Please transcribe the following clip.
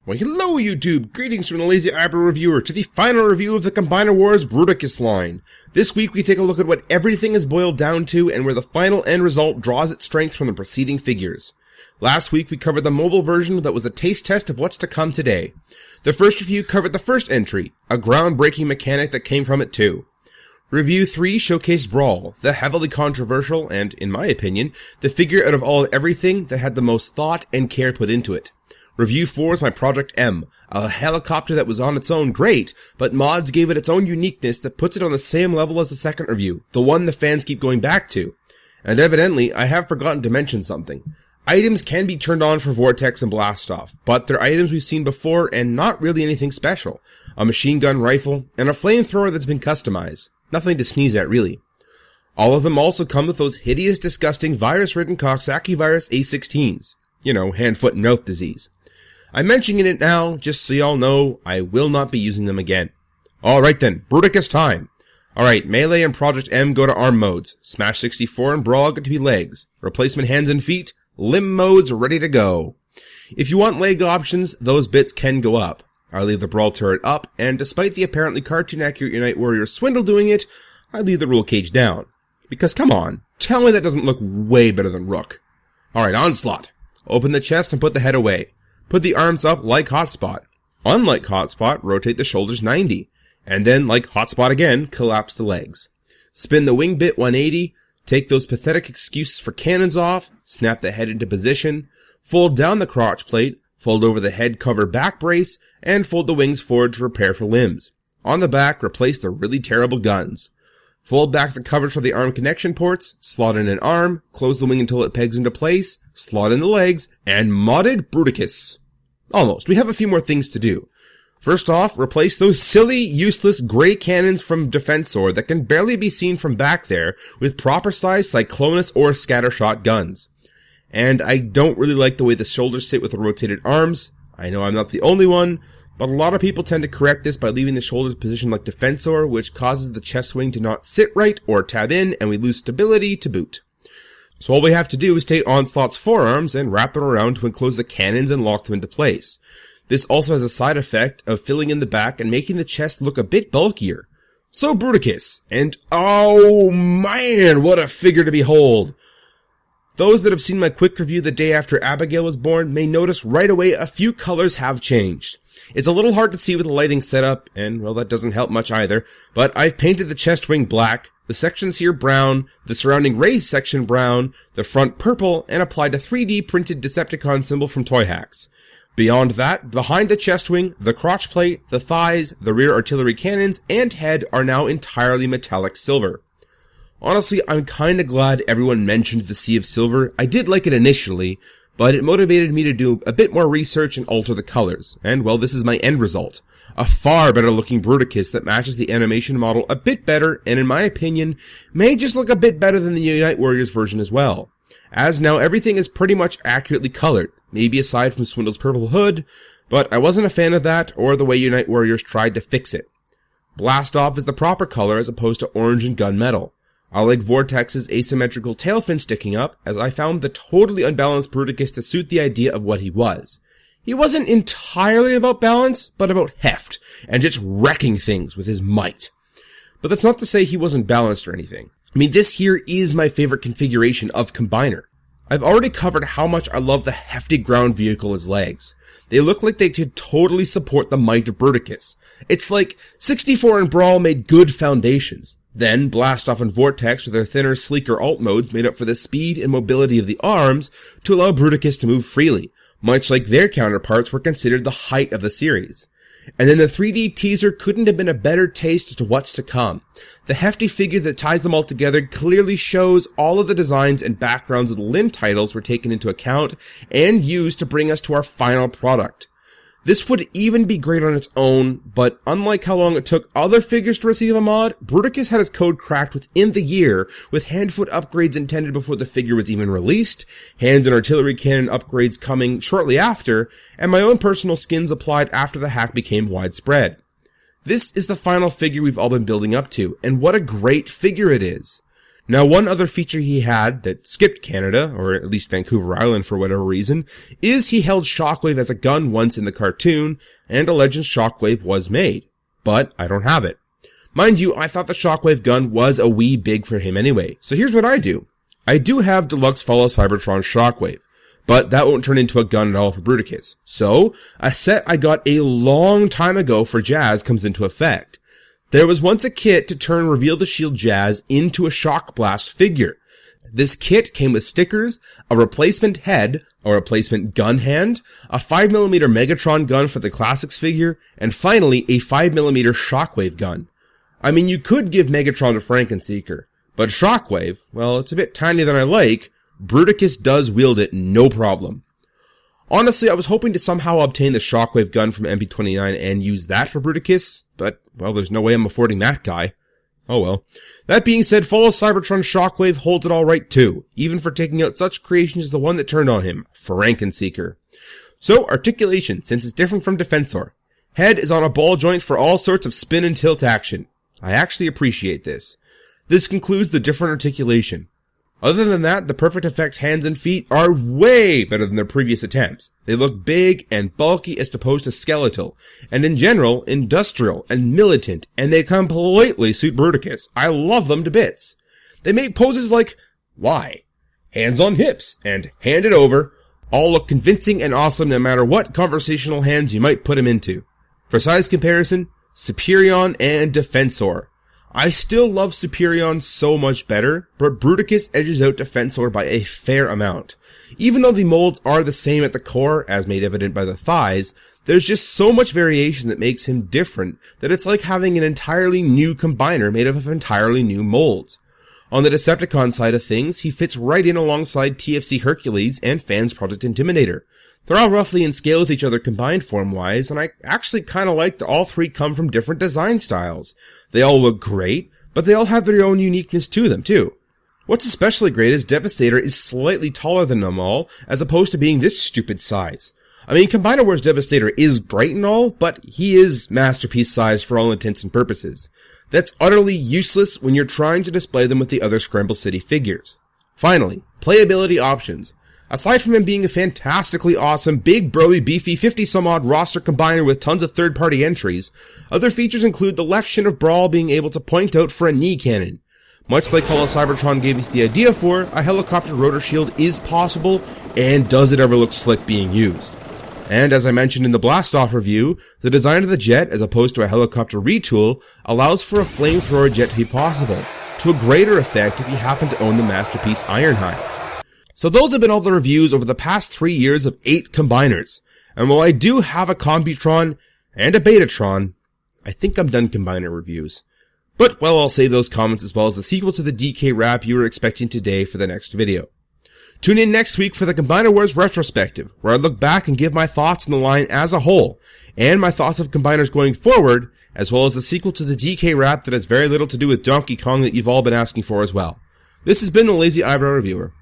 Well, hello YouTube! Greetings from the LazyEyebrowReviewer to the final review of the Combiner Wars Bruticus line. This week we take a look at what everything is boiled down to and where the final end result draws its strength from the preceding figures. Last week we covered the mobile version that was a taste test of what's to come today. The first review covered the first entry, a groundbreaking mechanic that came from it too. Review 3 showcased Brawl, the heavily controversial and, in my opinion, the figure out of all everything that had the most thought and care put into it. Review 4 is my Project M, a helicopter that was on its own great, but mods gave it its own uniqueness that puts it on the same level as the second review, the one the fans keep going back to. And evidently, I have forgotten to mention something. Items can be turned on for Vortex and Blast Off, but they're items we've seen before and not really anything special. A machine gun rifle, and a flamethrower that's been customized. Nothing to sneeze at, really. All of them also come with those hideous, disgusting, virus-ridden Coxsackie virus A16s. You know, hand, foot, and mouth disease. I'm mentioning it now, just so y'all know I will not be using them again. Alright then, Bruticus time! Alright, Melee and Project M go to arm modes. Smash 64 and Brawl get to be legs. Replacement hands and feet, limb modes ready to go. If you want leg options, those bits can go up. I'll leave the Brawl turret up, and despite the apparently cartoon-accurate Unite Warrior Swindle doing it, I leave the rule cage down. Because come on, tell me that doesn't look way better than Rook. Alright, Onslaught. Open the chest and put the head away. Put the arms up like Hotspot. Unlike Hotspot, rotate the shoulders 90. And then, like Hotspot again, collapse the legs. Spin the wing bit 180. Take those pathetic excuses for cannons off. Snap the head into position. Fold down the crotch plate. Fold over the head cover back brace. And fold the wings forward to prepare for limbs. On the back, replace the really terrible guns. Fold back the covers for the arm connection ports, slot in an arm, close the wing until it pegs into place, slot in the legs, and modded Bruticus. Almost. We have a few more things to do. First off, replace those silly, useless gray cannons from Defensor that can barely be seen from back there with proper size Cyclonus or Scattershot guns. And I don't really like the way the shoulders sit with the rotated arms. I know I'm not the only one, but a lot of people tend to correct this by leaving the shoulders positioned like Defensor, which causes the chest wing to not sit right or tab in, and we lose stability to boot. So all we have to do is take Onslaught's forearms and wrap them around to enclose the cannons and lock them into place. This also has a side effect of filling in the back and making the chest look a bit bulkier. So Bruticus, and oh man, what a figure to behold! Those that have seen my quick review the day after Abigail was born may notice right away a few colors have changed. It's a little hard to see with the lighting setup, and well, that doesn't help much either, but I've painted the chest wing black, the sections here brown, the surrounding raised section brown, the front purple, and applied a 3D printed Decepticon symbol from Toy Hacks. Beyond that, behind the chest wing, the crotch plate, the thighs, the rear artillery cannons, and head are now entirely metallic silver. Honestly, I'm kinda glad everyone mentioned the Sea of Silver. I did like it initially, but it motivated me to do a bit more research and alter the colors. And well, this is my end result. A far better looking Bruticus that matches the animation model a bit better, and in my opinion, may just look a bit better than the Unite Warriors version as well. As now everything is pretty much accurately colored, maybe aside from Swindle's purple hood, but I wasn't a fan of that or the way Unite Warriors tried to fix it. Blast Off is the proper color as opposed to orange and gunmetal. I like Vortex's asymmetrical tail fin sticking up, as I found the totally unbalanced Bruticus to suit the idea of what he was. He wasn't entirely about balance, but about heft, and just wrecking things with his might. But that's not to say he wasn't balanced or anything. I mean, this here is my favorite configuration of Combiner. I've already covered how much I love the hefty ground vehicle as legs. They look like they could totally support the might of Bruticus. It's like 64 and Brawl made good foundations. Then, Blast Off and Vortex with their thinner, sleeker alt modes made up for the speed and mobility of the arms to allow Bruticus to move freely, much like their counterparts were considered the height of the series. And then the 3D teaser couldn't have been a better taste to what's to come. The hefty figure that ties them all together clearly shows all of the designs and backgrounds of the limb titles were taken into account and used to bring us to our final product. This would even be great on its own, but unlike how long it took other figures to receive a mod, Bruticus had his code cracked within the year, with hand-foot upgrades intended before the figure was even released, hand and artillery cannon upgrades coming shortly after, and my own personal skins applied after the hack became widespread. This is the final figure we've all been building up to, and what a great figure it is. Now, one other feature he had that skipped Canada, or at least Vancouver Island for whatever reason, is he held Shockwave as a gun once in the cartoon, and a Legends Shockwave was made. But I don't have it. Mind you, I thought the Shockwave gun was a wee big for him anyway, so here's what I do. I do have Deluxe Follow Cybertron Shockwave, but that won't turn into a gun at all for Bruticus. So, a set I got a long time ago for Jazz comes into effect. There was once a kit to turn Reveal the Shield Jazz into a Shock Blast figure. This kit came with stickers, a replacement head, a replacement gun hand, a 5mm Megatron gun for the Classics figure, and finally a 5mm Shockwave gun. I mean, you could give Megatron to Frankenseeker, but Shockwave, well, it's a bit tinier than I like. Bruticus does wield it no problem. Honestly, I was hoping to somehow obtain the Shockwave gun from MP29 and use that for Bruticus, but, well, there's no way I'm affording that guy. Oh well. That being said, Follow Cybertron Shockwave holds it alright too, even for taking out such creations as the one that turned on him, Frankenseeker. So, Articulation, since it's different from Defensor. Head is on a ball joint for all sorts of spin and tilt action. I actually appreciate this. This concludes the different articulation. Other than that, the Perfect Effect hands and feet are way better than their previous attempts. They look big and bulky as opposed to skeletal, and in general, industrial and militant, and they completely suit Bruticus. I love them to bits. They make poses like, why? Hands on hips, and hand it over, all look convincing and awesome no matter what conversational hands you might put them into. For size comparison, Superion and Defensor. I still love Superion so much better, but Bruticus edges out Defensor by a fair amount. Even though the molds are the same at the core, as made evident by the thighs, there's just so much variation that makes him different that it's like having an entirely new combiner made up of entirely new molds. On the Decepticon side of things, he fits right in alongside TFC Hercules and Fans Project Intimidator. They're all roughly in scale with each other combined form-wise, and I actually kinda like that all three come from different design styles. They all look great, but they all have their own uniqueness to them, too. What's especially great is Devastator is slightly taller than them all, as opposed to being this stupid size. I mean, Combiner Wars Devastator is great and all, but he is masterpiece size for all intents and purposes. That's utterly useless when you're trying to display them with the other Scramble City figures. Finally, playability options. Aside from him being a fantastically awesome, big, broy, beefy, 50-some-odd roster combiner with tons of third-party entries, other features include the left shin of Brawl being able to point out for a knee cannon. Much like Follow Cybertron gave us the idea for, a helicopter rotor shield is possible, and does it ever look slick being used. And as I mentioned in the Blast-Off review, the design of the jet, as opposed to a helicopter retool, allows for a flamethrower jet to be possible, to a greater effect if you happen to own the masterpiece Ironhide. So those have been all the reviews over the past 3 years of 8 combiners. And while I do have a Combutron and a Betatron, I think I'm done combiner reviews. But, well, I'll save those comments as well as the sequel to the DK wrap you were expecting today for the next video. Tune in next week for the Combiner Wars retrospective, where I look back and give my thoughts on the line as a whole, and my thoughts of combiners going forward, as well as the sequel to the DK wrap that has very little to do with Donkey Kong that you've all been asking for as well. This has been the Lazy Eyebrow Reviewer.